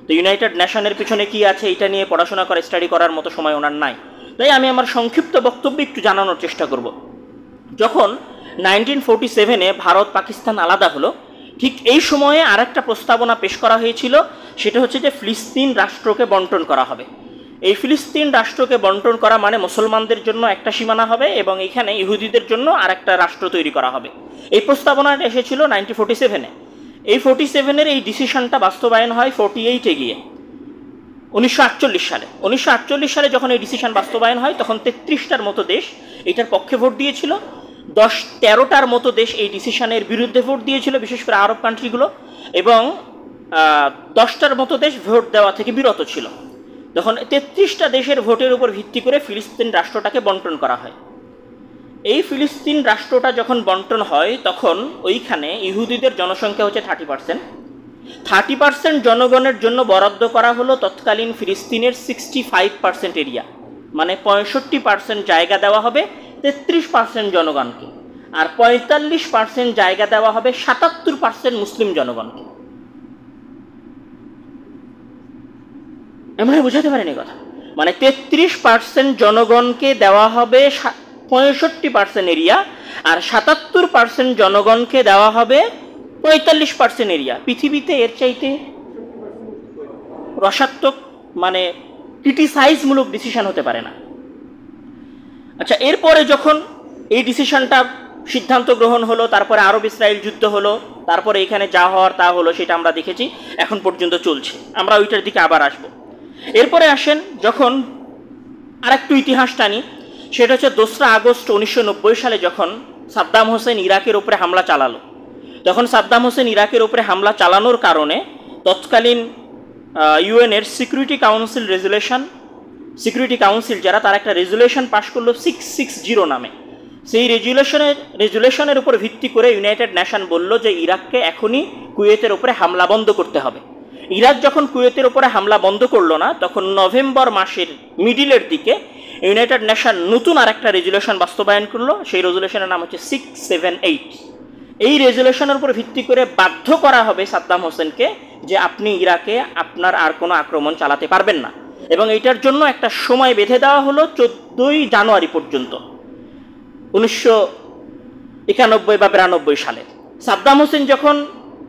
তো ইউনাইটেড নেশনের পিছনে কি আছে এটা নিয়ে পড়াশোনা করে স্টাডি করার মতো সময় ওনার নাই। তাই আমি আমার সংক্ষিপ্ত বক্তব্য একটু জানানোর চেষ্টা করব। যখন 1947-এ ভারত পাকিস্তান আলাদা হলো, ঠিক এই সময়ে আর একটা প্রস্তাবনা পেশ করা হয়েছিল, সেটা হচ্ছে যে ফিলিস্তিন রাষ্ট্রকে বন্টন করা হবে। এই ফিলিস্তিন রাষ্ট্রকে বন্টন করা মানে মুসলমানদের জন্য একটা সীমানা হবে এবং এখানে ইহুদিদের জন্য আর একটা রাষ্ট্র তৈরি করা হবে। এই প্রস্তাবনাটা এসেছিল 1947-এ। এই 47-এর এই ডিসিশনটা বাস্তবায়ন হয় 48-এ গিয়ে 1948 সালে। 1948 সালে যখন এই ডিসিশন বাস্তবায়ন হয় তখন 33টার মতো দেশ এটার পক্ষে ভোট দিয়েছিল, 13টার মতো দেশ এই ডিসিশনের বিরুদ্ধে ভোট দিয়েছিল, বিশেষ করে আরব কান্ট্রিগুলো, এবং 10টার মতো দেশ ভোট দেওয়া থেকে বিরত ছিল। তখন 33টা দেশের ভোটের উপর ভিত্তি করে ফিলিস্তিন রাষ্ট্রটাকে বন্টন করা হয়। এই ফিলিস্তিন রাষ্ট্রটা যখন বন্টন হয় তখন ওইখানে ইহুদিদের জনসংখ্যা হচ্ছে 30%। 30% জনগণের জন্য বরাদ্দ করা হলো তৎকালীন ফিলিস্তিনের 65% এরিয়া, মানে 65% জায়গা দেওয়া হবে 33% জনগণকে, আর 45% জায়গা দেওয়া হবে 77% মুসলিম জনগণকে। এমন বোঝাতে পারেনি কথা, মানে 33% জনগণকে দেওয়া হবে 65% এরিয়া, আর 77% জনগণকে দেওয়া হবে 45% এরিয়া। পৃথিবীতে এর চাইতে রসাত্মক মানে ক্রিটিসাইজমূলক ডিসিশন হতে পারে না। আচ্ছা, এরপরে যখন এই ডিসিশনটা সিদ্ধান্ত গ্রহণ হলো, তারপরে আরব ইসরায়েল যুদ্ধ হলো, তারপরে এখানে যা হওয়ার তা হলো, সেটা আমরা দেখেছি, এখন পর্যন্ত চলছে, আমরা ওইটার দিকে আবার আসব। এরপরে আসেন যখন আর একটু ইতিহাস টানি, সেটা হচ্ছে 2রা আগস্ট 1990 সালে যখন সাদ্দাম হোসেন ইরাকের উপরে হামলা চালালো। তখন সাদ্দাম হোসেন ইরাকের উপরে হামলা চালানোর কারণে তৎকালীন ইউএনের সিকিউরিটি কাউন্সিল যারা, তারা একটা রেজুলেশন পাশ করলো 660 নামে। সেই রেজুলেশনের উপর ভিত্তি করে ইউনাইটেড নেশন বলল যে ইরাককে এখনই কুয়েতের উপরে হামলা বন্ধ করতে হবে। ইরাক যখন কুয়েতের উপরে হামলা বন্ধ করলো না, তখন নভেম্বর মাসের মিডিলের দিকে ইউনাইটেড নেশন নতুন আর একটা রেজুলেশন বাস্তবায়ন করলো। সেই রেজুলেশনের নাম হচ্ছে 678। এই রেজুলেশনের উপর ভিত্তি করে বাধ্য করা হবে সাদ্দাম হোসেনকে যে আপনি ইরাকে আপনার আর কোনো আক্রমণ চালাতে পারবেন না, এবং এটার জন্য একটা সময় বেঁধে দেওয়া হলো 14ই জানুয়ারি পর্যন্ত 1991 বা 92 সালে। সাদ্দাম হোসেন যখন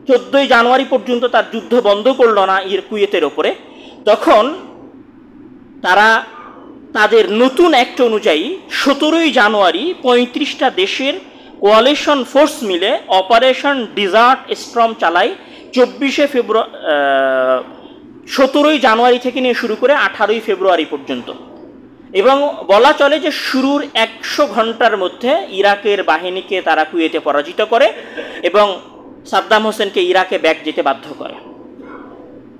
14ই জানুয়ারি পর্যন্ত তার যুদ্ধ বন্ধ করলো না কুয়েতের ওপরে, তখন তারা তাদের নতুন অ্যাক্ট অনুযায়ী 17ই জানুয়ারি 35টা দেশের কোয়ালিশন ফোর্স মিলে অপারেশন ডিজার্ট স্টর্ম চালায় 17ই জানুয়ারি থেকে নিয়ে শুরু করে 18ই ফেব্রুয়ারি পর্যন্ত। এবং বলা চলে যে শুরুর 100 ঘন্টার মধ্যে ইরাকের বাহিনীকে তারা কুয়েতে পরাজিত করে এবং সাদ্দাম হোসেনকে ইরাকে ব্যাক যেতে বাধ্য করে।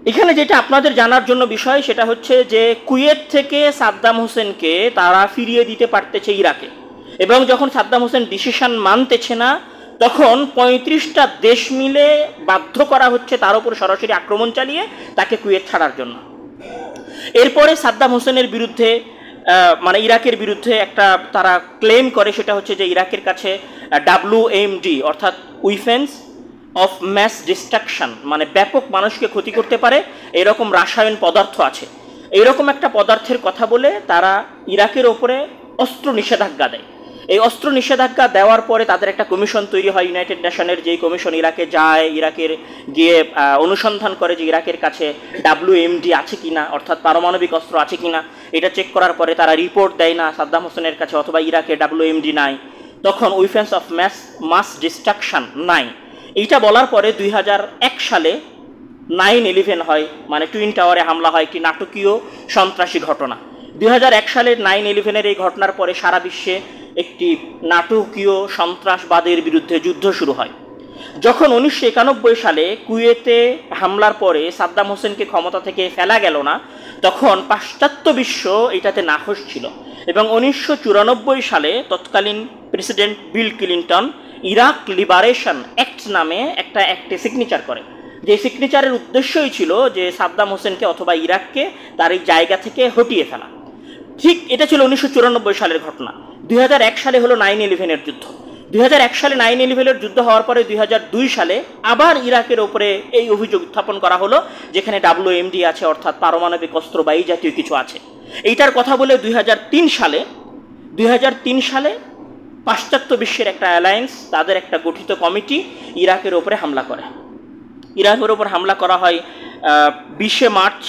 এখানে যেটা আপনাদের জানার জন্য বিষয়, সেটা হচ্ছে যে কুয়েত থেকে সাদ্দাম হোসেনকে তারা ফিরিয়ে দিতে পারতেছে ইরাকে, এবং যখন সাদ্দাম হোসেন ডিসিশন মানতেছে না, তখন 35টা দেশ মিলে বাধ্য করা হচ্ছে তার উপর সরাসরি আক্রমণ চালিয়ে তাকে কুয়েত ছাড়ার জন্য। এরপরে সাদ্দাম হোসেনের বিরুদ্ধে মানে ইরাকের বিরুদ্ধে একটা তারা ক্লেম করে, সেটা হচ্ছে যে ইরাকের কাছে WMD অর্থাৎ উইপেন্স অফ ম্যাস ডিস্ট্রাকশন, মানে ব্যাপক মানুষকে ক্ষতি করতে পারে এরকম রাসায়নিক পদার্থ আছে। এইরকম একটা পদার্থের কথা বলে তারা ইরাকের ওপরে অস্ত্র নিষেধাজ্ঞা দেয়। এই অস্ত্র নিষেধাজ্ঞা দেওয়ার পরে তাদের একটা কমিশন তৈরি হয় ইউনাইটেড নেশনের, যেই কমিশন ইরাকে যায়, ইরাকের গিয়ে অনুসন্ধান করে যে ইরাকের কাছে WMD আছে কিনা, অর্থাৎ পারমাণবিক অস্ত্র আছে কিনা। এটা চেক করার পরে তারা রিপোর্ট দেয় না সাদ্দাম হোসেনের কাছে অথবা ইরাকে WMD নাই, তখন উইপেন্স অফ মাস ডিস্ট্রাকশন নাই। এইটা বলার পরে 2001 সালে 9/11 হয়, মানে টুইন টাওয়ারে হামলা হয়, একটি নাটকীয় সন্ত্রাসী ঘটনা। 2001 সালের 9/11-এর এই ঘটনার পরে সারা বিশ্বে একটি নাটকীয় সন্ত্রাসবাদের বিরুদ্ধে যুদ্ধ শুরু হয়। যখন 1991 সালে কুয়েতে হামলার পরে সাদ্দাম হোসেনকে ক্ষমতা থেকে ফেলা গেল না, তখন পাশ্চাত্য বিশ্ব এটাতে নাখোশ ছিল, এবং 1994 সালে তৎকালীন president Bill Clinton Iraq liberation act নামে একটা অ্যাক্টে সিগনেচার করে, যে সিগনেচারের উদ্দেশ্যই ছিল যে সাদ্দাম হোসেনকে অথবা ইরাককে তার এই জায়গা থেকে হটিয়ে ফেলা। ঠিক এটা ছিল 1994 সালের ঘটনা। 2001 সালে হলো 9/11-এর যুদ্ধ। 2001 সালে 9/11-এর যুদ্ধ হওয়ার পরে 2002 সালে আবার ইরাকের ওপরে এই অভিযোগ উত্থাপন করা হলো, যেখানে WMD আছে, অর্থাৎ পারমাণবিক অস্ত্র বা এই জাতীয় কিছু আছে। এইটার কথা বলে 2003 সালে পাশ্চাত্য বিশ্বের একটা অ্যালায়েন্স, তাদের একটা গঠিত কমিটি ইরাকের ওপরে হামলা করে। ইরাকের ওপর হামলা করা হয় 20 মার্চ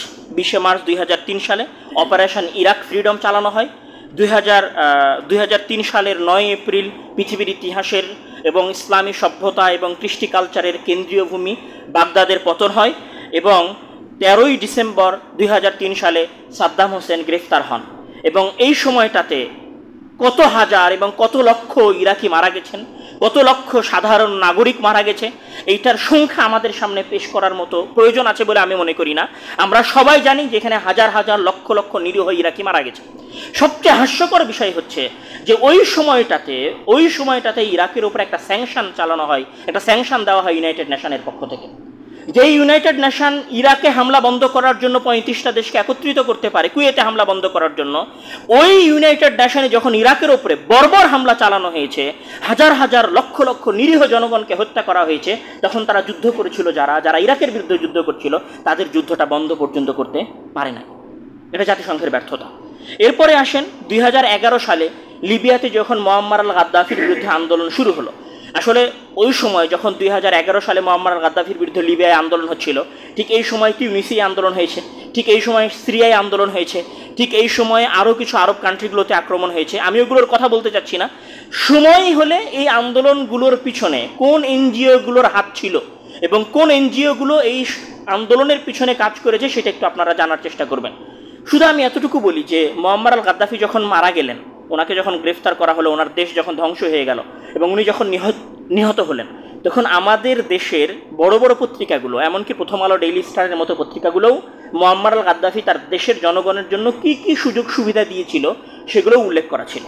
2003 সালে। অপারেশন ইরাক ফ্রিডম চালানো হয়। 2003 সালের 9 এপ্রিল পৃথিবীর ইতিহাসের এবং ইসলামী সভ্যতা এবং কৃষ্টি কালচারের কেন্দ্রীয় ভূমি বাগদাদের পতন হয় এবং 13ই ডিসেম্বর 2003 সালে সাদ্দাম হোসেন গ্রেফতার হন। এবং এই সময়টাতে কত হাজার এবং কত লক্ষ ইরাকি মারা গেছেন, কত লক্ষ সাধারণ নাগরিক মারা গেছে, এইটার সংখ্যা আমাদের সামনে পেশ করার মতো প্রয়োজন আছে বলে আমি মনে করি না। আমরা সবাই জানি যে এখানে হাজার হাজার লক্ষ লক্ষ নিরীহ ইরাকি মারা গেছে। সবচেয়ে হাস্যকর বিষয় হচ্ছে যে ওই সময়টাতে ইরাকের উপর একটা স্যাংশন চালানো হয়, একটা স্যাংশন দেওয়া হয় ইউনাইটেড নেশনের পক্ষ থেকে। যে ইউনাইটেড নেশন ইরাকে হামলা বন্ধ করার জন্য 35টা দেশকে একত্রিত করতে পারে কুয়েতে হামলা বন্ধ করার জন্য, ওই ইউনাইটেড নেশনে যখন ইরাকের ওপরে বর্বর হামলা চালানো হয়েছে, হাজার হাজার লক্ষ লক্ষ নিরীহ জনগণকে হত্যা করা হয়েছে, তখন তারা যুদ্ধ করেছিল, যারা ইরাকের বিরুদ্ধে যুদ্ধ করছিল তাদের যুদ্ধটা বন্ধ পর্যন্ত করতে পারে না। এটা জাতিসংঘের ব্যর্থতা। এরপরে আসেন 2011 সালে লিবিয়াতে যখন মুয়াম্মার আল গাদ্দাফির বিরুদ্ধে আন্দোলন শুরু হলো। আসলে ওই সময় যখন 2011 সালে মুয়াম্মার আল গাদ্দাফির বিরুদ্ধে লিবিয়ায় আন্দোলন হচ্ছিল, ঠিক এই সময় টিউনিসিয়ায় আন্দোলন হয়েছে, ঠিক এই সময় সিরিয়ায় আন্দোলন হয়েছে, ঠিক এই সময় আরও কিছু আরব কান্ট্রিগুলোতে আক্রমণ হয়েছে। আমি ওগুলোর কথা বলতে চাচ্ছি না। সময় হলে এই আন্দোলনগুলোর পিছনে কোন এনজিওগুলোর হাত ছিল এবং কোন এনজিওগুলো এই আন্দোলনের পিছনে কাজ করেছে সেটা একটু আপনারা জানার চেষ্টা করবেন। শুধু আমি এতটুকু বলি যে মুয়াম্মার আল গাদ্দাফি যখন মারা গেলেন, ওনাকে যখন গ্রেফতার করা হলো, ওনার দেশ যখন ধ্বংস হয়ে গেল এবং উনি যখন নিহত হলেন, তখন আমাদের দেশের বড় বড় পত্রিকাগুলো, এমনকি প্রথম আলো, ডেইলি স্টারের মতো পত্রিকাগুলোও মুয়াম্মার আল গাদ্দাফি তার দেশের জনগণের জন্য কি কি সুযোগ সুবিধা দিয়েছিল সেগুলো উল্লেখ করা ছিল।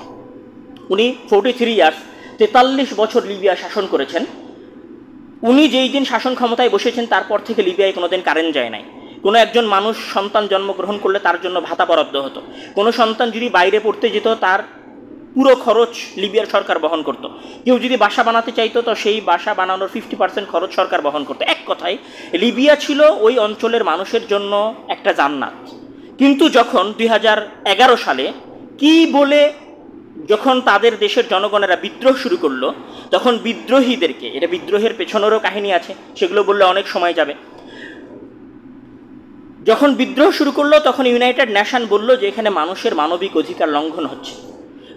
উনি 43 ইয়ার্স 43 বছর লিবিয়া শাসন করেছেন। উনি যেই দিন শাসন ক্ষমতায় বসেছেন তারপর থেকে লিবিয়ায় কোনোদিন কারেন্ট যায় নাই। কোনো একজন মানুষ সন্তান জন্মগ্রহণ করলে তার জন্য ভাতা বরাদ্দ হতো। কোনো সন্তান যদি বাইরে পড়তে যেত তার পুরো খরচ লিবিয়ার সরকার বহন করত। কেউ যদি বাসা বানাতে চাইতো তো সেই বাসা বানানোর 50% খরচ সরকার বহন করতো। এক কথায় লিবিয়া ছিল ওই অঞ্চলের মানুষের জন্য একটা জান্নাত। কিন্তু যখন 2011 সালে কি বলে যখন তাদের দেশের জনগণেরা বিদ্রোহ শুরু করলো, তখন বিদ্রোহীদেরকে, এটা বিদ্রোহের পেছনেরও কাহিনী আছে, সেগুলো বললে অনেক সময় যাবে, যখন বিদ্রোহ শুরু করলো তখন ইউনাইটেড নেশন বলল যে এখানে মানুষের মানবিক অধিকার লঙ্ঘন হচ্ছে।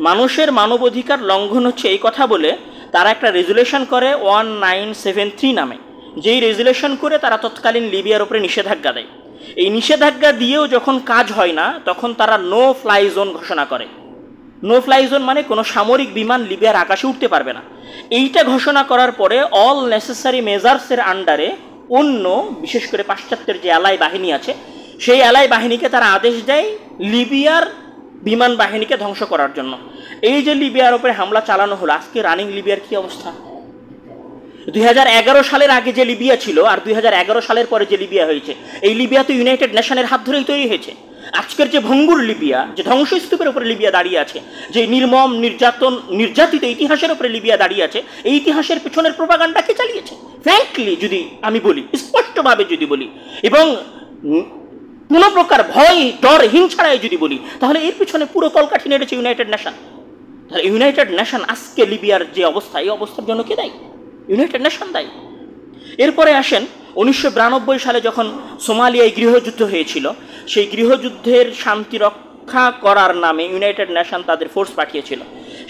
মানুষের মানব অধিকার লঙ্ঘন হচ্ছে এই কথা বলে তারা একটা রেজুলেশন করে 1973 নামে, যেই রেজুলেশন করে তারা তৎকালীন লিবিয়ার উপরে নিষেধাজ্ঞা দেয়। এই নিষেধাজ্ঞা দিয়েও যখন কাজ হয় না তখন তারা নো ফ্লাই জোন ঘোষণা করে। নো ফ্লাই জোন মানে কোনো সামরিক বিমান লিবিয়ার আকাশে উঠতে পারবে না। এইটা ঘোষণা করার পরে অল নেসেসারি মেজার্সের আন্ডারে অন্য, বিশেষ করে পাশ্চাত্যের যে অ্যালাই বাহিনী আছে, সেই অ্যালাই বাহিনীকে তারা আদেশ দেয় লিবিয়ার বিমান বাহিনীকে ধ্বংস করার জন্য। এই যে লিবিয়ার উপরে হামলা চালানো হলো, আজকে রানিং লিবিয়ার কি অবস্থা? 2011 সালের আগে যে লিবিয়া ছিল আর 2011 সালের পরে যে লিবিয়া হয়েছে, এই লিবিয়া তো ইউনাইটেড নেশনের হাত ধরেই তৈরি হয়েছে। আজকের যে ভঙ্গুর লিবিয়া, যে ধ্বংসস্তূপের উপরে লিবিয়া দাঁড়িয়ে আছে, যে নির্মম নির্যাতিত ইতিহাসের উপরে লিবিয়া দাঁড়িয়ে আছে, এই ইতিহাসের পেছনের প্রোপাগান্ডা কে চালিয়েছে? ফ্র্যাঙ্কলি যদি আমি বলি, স্পষ্টভাবে যদি বলি এবং কোনো প্রকার ভয় ডর হিংসাড়ায় যদি বলি, তাহলে এর পিছনে পুরো কলকাঠি নেড়েছে ইউনাইটেড নেশন। তাহলে ইউনাইটেড নেশন আজকে লিবিয়ার যে অবস্থা, এই অবস্থার জন্য কে দায়ী? ইউনাইটেড নেশন দায়ী। এরপরে আসেন 1992 সালে যখন সোমালিয়ায় গৃহযুদ্ধ হয়েছিল, সেই গৃহযুদ্ধের শান্তি রক্ষা করার নামে ইউনাইটেড নেশন তাদের ফোর্স পাঠিয়েছিল।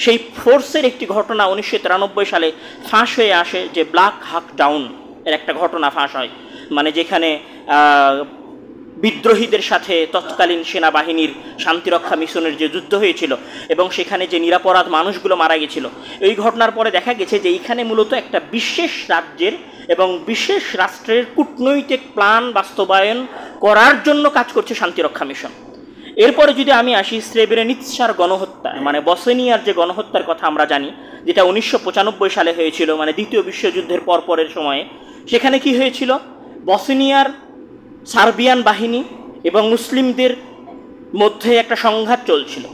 সেই ফোর্সের একটি ঘটনা 1993 সালে ফাঁস হয়ে আসে, যে ব্ল্যাক হাক ডাউন এর একটা ঘটনা ফাঁস হয়, মানে যেখানে বিদ্রোহীদের সাথে তৎকালীন সেনাবাহিনীর শান্তিরক্ষা মিশনের যে যুদ্ধ হয়েছিল এবং সেখানে যে নিরাপরাধ মানুষগুলো মারা গেছিল। এই ঘটনার পরে দেখা গেছে যে এইখানে মূলত একটা বিশেষ রাজ্যের এবং বিশেষ রাষ্ট্রের কূটনৈতিক প্ল্যান বাস্তবায়ন করার জন্য কাজ করছে শান্তিরক্ষা মিশন। এরপরে যদি আমি আসি স্রেব্রেনিৎসার গণহত্যা, মানে বসনিয়ার যে গণহত্যার কথা আমরা জানি, যেটা 1995 সালে হয়েছিল, মানে দ্বিতীয় বিশ্বযুদ্ধের পরের সময়ে। সেখানে কি হয়েছিল? বসনিয়ার সার্বিয়ান বাহিনী এবং মুসলিমদের মধ্যে একটা সংঘাত চলছিল।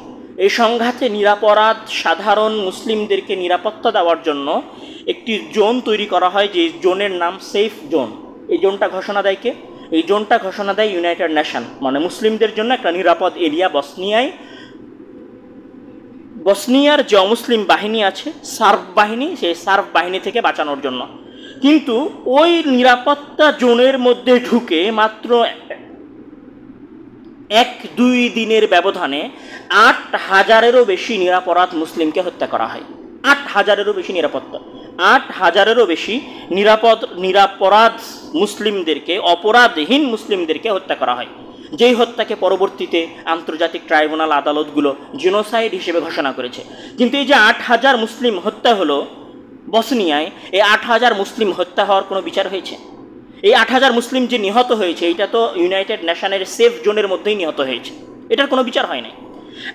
এই সংঘাতে নিরাপরাধ সাধারণ মুসলিমদেরকে নিরাপত্তা দেওয়ার জন্য একটি জোন তৈরি করা হয়, যে জোনের নাম সেফ জোন। এই জোনটা ঘোষণা দেয় কে? এই জোনটা ঘোষণা দেয় ইউনাইটেড নেশন, মানে মুসলিমদের জন্য একটা নিরাপদ এরিয়া বসনিয়ার যে অমুসলিম বাহিনী আছে, সার্ব বাহিনী, সেই সার্ব বাহিনী থেকে বাঁচানোর জন্য। কিন্তু ওই নিরাপত্তা জোনের মধ্যে ঢুকে মাত্র 1-2 দিনের ব্যবধানে 8,000-এরও বেশি নিরাপরাধ মুসলিমকে হত্যা করা হয়। 8,000-এরও বেশি নিরাপত্তা, 8,000-এরও বেশি নিরাপরাধ মুসলিমদেরকে, অপরাধহীন মুসলিমদেরকে হত্যা করা হয়, যেই হত্যাকে পরবর্তীতে আন্তর্জাতিক ট্রাইব্যুনাল আদালতগুলো জেনোসাইড হিসেবে ঘোষণা করেছে। কিন্তু এই যে 8,000 মুসলিম হত্যা হলো বসনিয়ায়, এই 8,000 মুসলিম হত্যা হওয়ার কোনো বিচার হয়েছে? এই 8,000 মুসলিম যে নিহত হয়েছে, এটা তো ইউনাইটেড নেশনের সেফ জোনের মধ্যেই নিহত হয়েছে, এটার কোনো বিচার হয় নাই।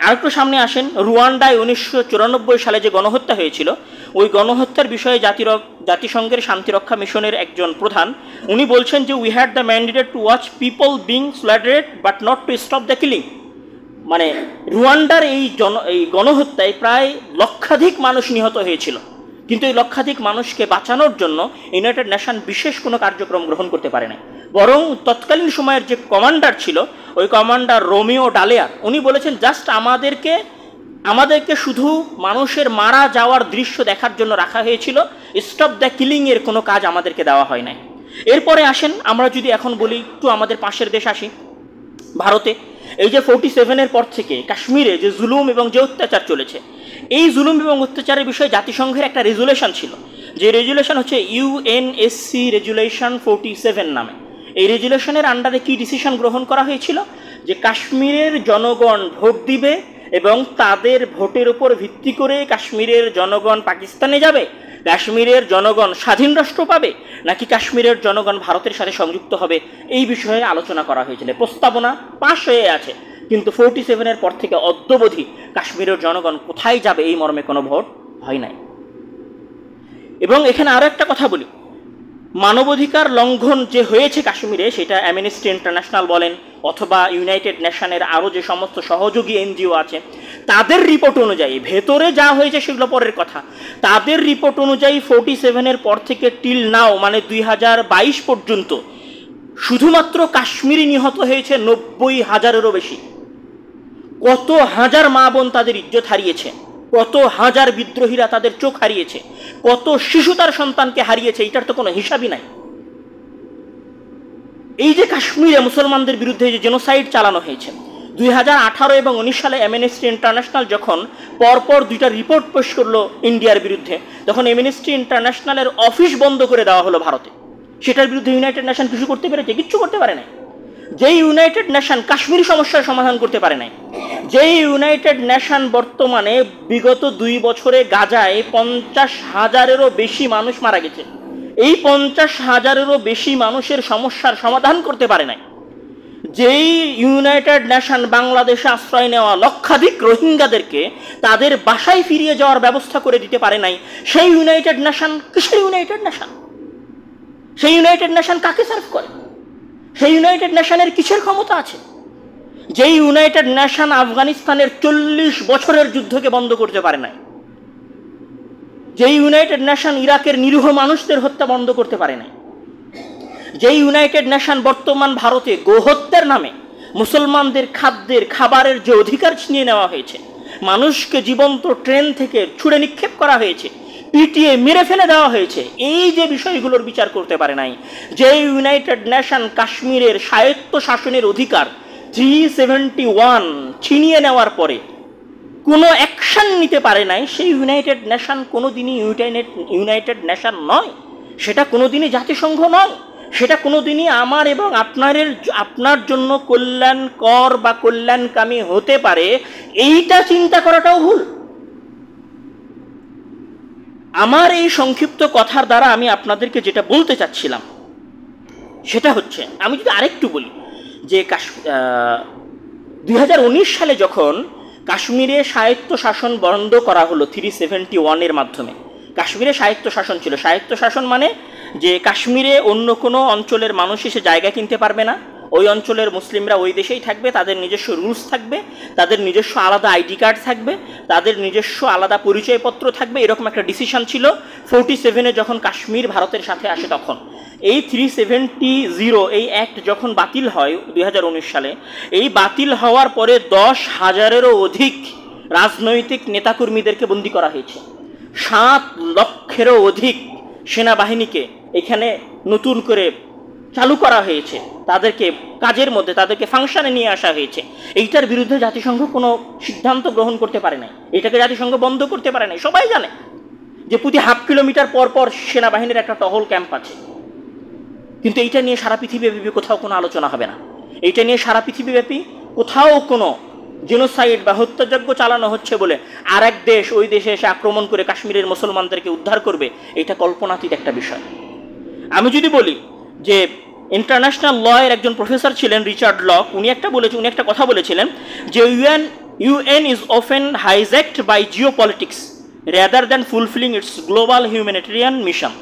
আর একটু সামনে আসেন, রুয়ান্ডায় 1994 সালে যে গণহত্যা হয়েছিল, ওই গণহত্যার বিষয়ে জাতিসংঘের শান্তিরক্ষা মিশনের একজন প্রধান উনি বলছেন যে we had the mandate to watch people being slaughtered but not to stop the killing. মানে রুয়ান্ডার এই গণহত্যায় প্রায় লক্ষাধিক মানুষ নিহত হয়েছিল, কিন্তু এই লক্ষাধিক মানুষকে বাঁচানোর জন্য ইউনাইটেড নেশন বিশেষ কোনো কার্যক্রম গ্রহণ করতে পারে না। বরং তৎকালীন সময়ের যে কমান্ডার ছিল, ওই কমান্ডার রোমিও ডালেয়ার, উনি বলেছেন জাস্ট আমাদেরকে শুধু মানুষের মারা যাওয়ার দৃশ্য দেখার জন্য রাখা হয়েছিল, স্টপ দ্য কিলিংয়ের কোনো কাজ আমাদেরকে দেওয়া হয় নাই। এরপরে আসেন, আমরা যদি এখন বলি একটু আমাদের পাশের দেশ আসি, ভারতে। এই যে 47-এর পর থেকে কাশ্মীরে যে জুলুম এবং যে অত্যাচার চলেছে, এই জুলুম এবং অত্যাচারের বিষয়ে জাতিসংঘের একটা রেজুলেশন ছিল, যে রেজুলেশন হচ্ছে ইউএনএসসি রেজুলেশন 47 নামে। এই রেজুলেশনের আন্ডারে কি ডিসিশন গ্রহণ করা হয়েছিল? যে কাশ্মীরের জনগণ ভোট দিবে এবং তাদের ভোটের উপর ভিত্তি করে কাশ্মীরের জনগণ পাকিস্তানে যাবে, কাশ্মীরের জনগণ স্বাধীন রাষ্ট্র পাবে, নাকি কাশ্মীরের জনগণ ভারতের সাথে সংযুক্ত হবে, এই বিষয়ে আলোচনা করা হয়েছিল। প্রস্তাবনা পাশ হয়ে আছে, কিন্তু 47-এর পর থেকে অদ্যাবধি কাশ্মীরের জনগণ কোথায় যাবে এই মর্মে কোনো ভোট হয় নাই। এবং এখানে আরও একটা কথা বলি, মানবাধিকার লঙ্ঘন যে হয়েছে কাশ্মীরে, সেটা অ্যামনেস্টি ইন্টারন্যাশনাল বলেন অথবা ইউনাইটেড নেশনের আরও যে সমস্ত সহযোগী এনজিও আছে, তাদের রিপোর্ট অনুযায়ী, ভেতরে যা হয়েছে সেগুলো পরের কথা, তাদের রিপোর্ট অনুযায়ী 47-এর পর থেকে টিল নাও, মানে 2022 পর্যন্ত শুধুমাত্র কাশ্মীরি নিহত হয়েছে 90,000-এরও বেশি। কত হাজার মা বোন তাদের ইজ্জত হারিয়েছে, কত হাজার বিদ্রোহীরা তাদের চোখ হারিয়েছে, কত শিশু তার সন্তানকে হারিয়েছে, এটার তো কোনো হিসাবই নাই। এই যে কাশ্মীরে মুসলমানদের বিরুদ্ধে যে জেনোসাইড চালানো হয়েছে, 2018 এবং 19 সালে অ্যামনেস্টি ইন্টারন্যাশনাল যখন পরপর 2টা রিপোর্ট পেশ করলো ইন্ডিয়ার বিরুদ্ধে, তখন অ্যামনেস্টি ইন্টারন্যাশনালের অফিস বন্ধ করে দেওয়া হলো ভারতে। সেটার বিরুদ্ধে ইউনাইটেড নেশন কিছু করতে পেরেছে? কিচ্ছু করতে পারে নাই। যেই ইউনাইটেড নেশন কাশ্মীরি সমস্যার সমাধান করতে পারে নাই, যেই ইউনাইটেড নেশন বর্তমানে বিগত 2 বছরে গাজায় 50,000-এরও বেশি মানুষ মারা গেছে, এই 50,000-এরও বেশি মানুষের সমস্যার সমাধান করতে পারে নাই, যেই ইউনাইটেড নেশন বাংলাদেশে আশ্রয় নেওয়া লক্ষাধিক রোহিঙ্গাদেরকে তাদের বাসায় ফিরিয়ে যাওয়ার ব্যবস্থা করে দিতে পারে নাই, সেই ইউনাইটেড নেশন কিসের ইউনাইটেড নেশন? সেই ইউনাইটেড নেশন কাকে সার্ভ করে? সেই ইউনাইটেড নেশনের কিসের ক্ষমতা আছে? যেই ইউনাইটেড নেশন আফগানিস্তানের 40 বছরের যুদ্ধকে বন্ধ করতে পারে নাই, যেই ইউনাইটেড নেশন ইরাকের নিরীহ মানুষদের হত্যা বন্ধ করতে পারে নাই, যেই ইউনাইটেড নেশন বর্তমান ভারতে গোহত্যার নামে মুসলমানদের খাবারের যে অধিকার ছিনিয়ে নেওয়া হয়েছে, মানুষকে জীবন্ত ট্রেন থেকে ছুঁড়ে নিক্ষেপ করা হয়েছে, পিটিয়ে মেরে ফেলে দেওয়া হয়েছে, এই যে বিষয়গুলোর বিচার করতে পারে নাই, যে ইউনাইটেড নেশন কাশ্মীরের স্বায়ত্ত শাসনের অধিকার 371 ছিনিয়ে নেওয়ার পরে কোনো অ্যাকশন নিতে পারে নাই, সেই ইউনাইটেড নেশন কোনোদিনই ইউনাইটেড নেশন নয়, সেটা কোনোদিনই জাতিসংঘ নয়, সেটা কোনোদিনই আমার এবং আপনার জন্য কল্যাণকর বা কল্যাণকামী হতে পারে, এইটা চিন্তা করাটাও ভুল। আমার এই সংক্ষিপ্ত কথার দ্বারা আমি আপনাদেরকে যেটা বলতে চাচ্ছিলাম সেটা হচ্ছে, আমি যদি আরেকটু বলি যে 2019 সালে যখন কাশ্মীরে স্বায়ত্ত শাসন বন্ধ করা হলো 371-এর মাধ্যমে, কাশ্মীরে স্বায়ত্ত শাসন ছিল। স্বায়ত্ত শাসন মানে যে কাশ্মীরে অন্য কোনো অঞ্চলের মানুষ এসে জায়গা কিনতে পারবে না, ওই অঞ্চলের মুসলিমরা ওই দেশেই থাকবে, তাদের নিজস্ব রুলস থাকবে, তাদের নিজস্ব আলাদা আইডি কার্ড থাকবে, তাদের নিজস্ব আলাদা পরিচয়পত্র থাকবে, এরকম একটা ডিসিশন ছিল 47-এ যখন কাশ্মীর ভারতের সাথে আসে তখন। এই 370 এই অ্যাক্ট যখন বাতিল হয় 2019 সালে, এই বাতিল হওয়ার পরে 10,000-এরও অধিক রাজনৈতিক নেতাকর্মীদেরকে বন্দী করা হয়েছে, 7 লক্ষেরও অধিক সেনাবাহিনীকে এখানে নতুন করে চালু করা হয়েছে, তাদেরকে কাজের মধ্যে, তাদেরকে ফাংশনে নিয়ে আসা হয়েছে। এইটার বিরুদ্ধে জাতিসংঘ কোনো সিদ্ধান্ত গ্রহণ করতে পারে নাই, এটাকে জাতিসংঘ বন্ধ করতে পারে নাই। সবাই জানে যে প্রতি 1/2 কিলোমিটার পর পর সেনাবাহিনীর একটা টহল ক্যাম্প আছে, কিন্তু এইটা নিয়ে সারা পৃথিবীব্যাপী কোথাও কোনো আলোচনা হবে না। এইটা নিয়ে সারা পৃথিবীব্যাপী কোথাও কোনো জেনোসাইড বা হত্যাযজ্ঞ চালানো হচ্ছে বলে আর এক দেশ ওই দেশে এসে আক্রমণ করে কাশ্মীরের মুসলমানদেরকে উদ্ধার করবে, এটা কল্পনাতীত একটা বিষয়। আমি যদি বলি যে ইন্টারন্যাশনাল ল এর একজন প্রফেসর ছিলেন রিচার্ড লক, উনি একটা কথা বলেছিলেন যে UN is often hijacked by geopolitics rather than fulfilling its global humanitarian mission.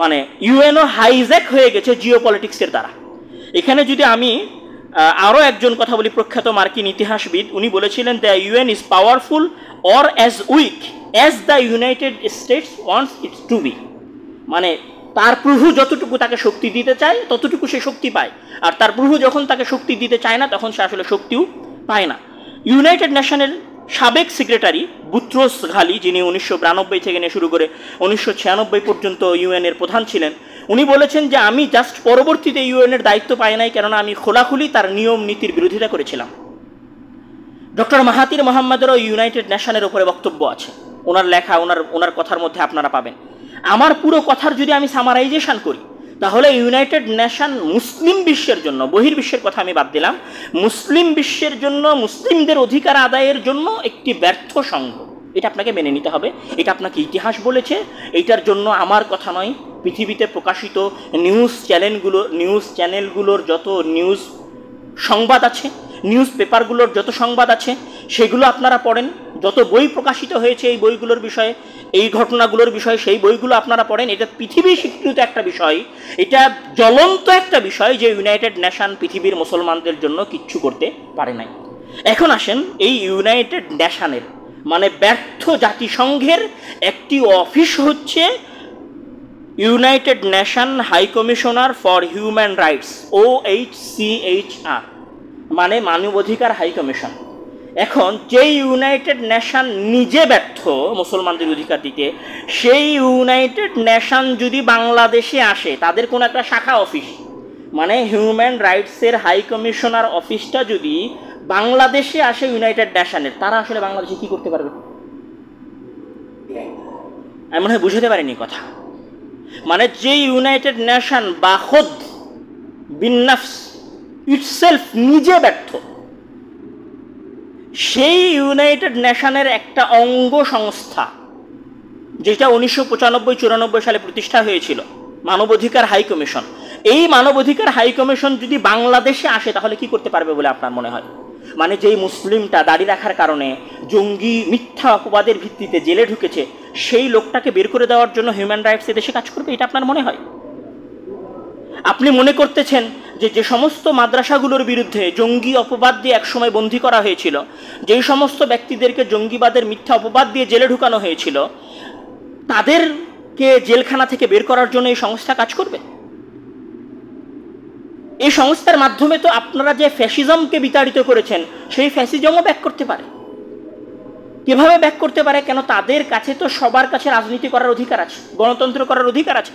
মানে ইউএনও হাইজ্যাক হয়ে গেছে জিওপলিটিক্সের দ্বারা। এখানে যদি আমি আরও একজন কথা বলি, প্রখ্যাত মার্কিন ইতিহাসবিদ, উনি বলেছিলেন the UN is powerful or as weak as the United States wants its to be. মানে তার প্রভু যতটুকু তাকে শক্তি দিতে চায় ততটুকু সে শক্তি পায়, আর তার প্রভু যখন তাকে শক্তি দিতে চায় না তখন সে আসলে শক্তিও পায় না। ইউনাইটেড নেশনের সাবেক সেক্রেটারি বুত্রোস ঘালি, যিনি 1992 থেকে নিয়ে শুরু করে 1996 পর্যন্ত ইউএনের প্রধান ছিলেন, উনি বলেছেন যে আমি জাস্ট পরবর্তীতে ইউএনের দায়িত্ব পাই নাই, কেননা আমি খোলাখুলি তার নিয়ম নীতির বিরোধিতা করেছিলাম। ডক্টর মাহাতির মোহাম্মদেরও ইউনাইটেড নেশনের উপরে বক্তব্য আছে, ওনার লেখা, ওনার কথার মধ্যে আপনারা পাবেন। আমার পুরো কথার যদি আমি সামারাইজেশন করি তাহলে ইউনাইটেড নেশন মুসলিম বিশ্বের জন্য, বহির্বিশ্বের কথা আমি বাদ দিলাম, মুসলিম বিশ্বের জন্য, মুসলিমদের অধিকার আদায়ের জন্য একটি ব্যর্থ সংঘ। এটা আপনাকে মেনে নিতে হবে, এটা আপনাকে ইতিহাস বলেছে, এইটার জন্য আমার কথা নয়, পৃথিবীতে প্রকাশিত নিউজ চ্যানেলগুলোর যত নিউজ সংবাদ আছে, নিউজ পেপারগুলোর যত সংবাদ আছে সেগুলো আপনারা পড়েন, যত বই প্রকাশিত হয়েছে এই বইগুলোর বিষয়ে, এই ঘটনাগুলোর বিষয়ে, সেই বইগুলো আপনারা পড়েন। এটা পৃথিবী স্বীকৃত একটা বিষয়, এটা জ্বলন্ত একটা বিষয় যে ইউনাইটেড নেশন পৃথিবীর মুসলমানদের জন্য কিচ্ছু করতে পারে নাই। এখন আসেন এই ইউনাইটেড নেশনের মানে ব্যর্থ জাতিসংঘের একটি অফিস হচ্ছে United Nation High Commissioner for Human Rights, OHCHR, মানে মানবাধিকার হাই কমিশন। এখন যেই ইউনাইটেড নেশন নিজে ব্যর্থ মুসলমানদের অধিকার দিতে, সেই ইউনাইটেড নেশন যদি বাংলাদেশে আসে, তাদের কোনো একটা শাখা অফিস, মানে হিউম্যান রাইটসের হাই কমিশনার অফিসটা যদি বাংলাদেশে আসে ইউনাইটেড নেশনের, তারা আসলে বাংলাদেশে কি করতে পারবে? আমি মনে হয় বুঝতে পারিনি কথা। মানে যে ইউনাইটেড নেশন বা খুদ বিনফস ইটসেলফ নিজে ব্যর্থ, সেই ইউনাইটেড নেশনের একটা অঙ্গ সংস্থা যেটা 1995-94 সালে প্রতিষ্ঠা হয়েছিল, মানবাধিকার হাই কমিশন, এই মানবাধিকার হাই কমিশন যদি বাংলাদেশে আসে তাহলে কি করতে পারবে বলে আপনার মনে হয়? মানে যেই মুসলিমটা দাড়ি রাখার কারণে জঙ্গি মিথ্যা অপবাদের ভিত্তিতে জেলে ঢুকেছে, সেই লোকটাকে বের করে দেওয়ার জন্য হিউম্যান রাইটস এদেশে কাজ করবে? এটা আপনার মনে হয়? আপনি মনে করতেছেন যে সমস্ত মাদ্রাসাগুলোর বিরুদ্ধে জঙ্গি অপবাদ দিয়ে একসময় বন্দী করা হয়েছিল, যেই সমস্ত ব্যক্তিদেরকে জঙ্গিবাদের মিথ্যা অপবাদ দিয়ে জেলে ঢুকানো হয়েছিল, তাদেরকে জেলখানা থেকে বের করার জন্য এই সংস্থা কাজ করবে? এই সংস্থার মাধ্যমে তো আপনারা যে ফ্যাসিজমকে বিতাড়িত করেছেন সেই ফ্যাসিজমও ব্যাক করতে পারে। কিভাবে ব্যাক করতে পারে? কেন তাদের কাছে তো সবার কাছে রাজনীতি করার অধিকার আছে, গণতন্ত্র করার অধিকার আছে।